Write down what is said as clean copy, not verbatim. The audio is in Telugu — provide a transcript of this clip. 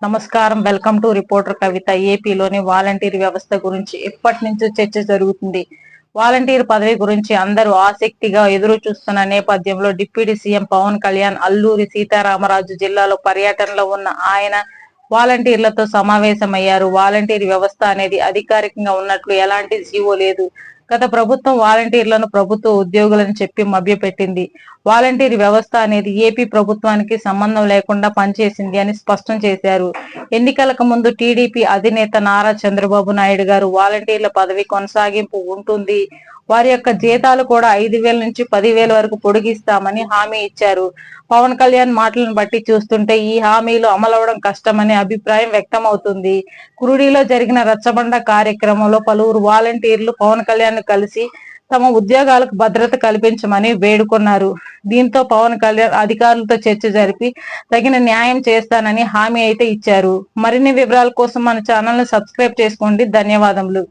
నమస్కారం. వెల్కమ్ టు రిపోర్టర్ కవిత. ఏపీలోని వాలంటీర్ వ్యవస్థ గురించి ఎప్పటి నుంచో చర్చ జరుగుతుంది. వాలంటీర్ పదవి గురించి అందరూ ఆసక్తిగా ఎదురు చూస్తున్న నేపథ్యంలో డిప్యూటీ సీఎం పవన్ కళ్యాణ్ అల్లూరి సీతారామరాజు జిల్లాలో పర్యటనలో ఉన్న ఆయన వాలంటీర్లతో సమావేశమయ్యారు. వాలంటీర్ వ్యవస్థ అనేది అధికారికంగా ఉన్నట్లు ఎలాంటి జీవో లేదు. గత ప్రభుత్వం వాలంటీర్లను ప్రభుత్వ ఉద్యోగులను చెప్పి మభ్యపెట్టింది. వాలంటీర్ వ్యవస్థ అనేది ఏపీ ప్రభుత్వానికి సంబంధం లేకుండా పనిచేసింది అని స్పష్టం చేశారు. ఎన్నికలకు ముందు టీడీపీ అధినేత నారా చంద్రబాబు నాయుడు గారు వాలంటీర్ల పదవి కొనసాగింపు ఉంటుంది, వారి యొక్క జీతాలు కూడా 5,000 నుంచి 10,000 వరకు పొడిగిస్తామని హామీ ఇచ్చారు. పవన్ కళ్యాణ్ మాటలను బట్టి చూస్తుంటే ఈ హామీలు అమలవడం కష్టమనే అభిప్రాయం వ్యక్తం అవుతుంది. కురుడిలో జరిగిన రచ్చబండ కార్యక్రమంలో పలువురు వాలంటీర్లు పవన్ కళ్యాణ్ కలిసి తమ ఉద్యోగాలకు భద్రత కల్పించమని వేడుకున్నారు. దీంతో పవన్ కళ్యాణ్ అధికారులతో చర్చ జరిపి తగిన న్యాయం చేస్తానని హామీ అయితే ఇచ్చారు. మరిన్ని వివరాల కోసం మన ఛానల్ ను సబ్స్క్రైబ్ చేసుకోండి. ధన్యవాదములు.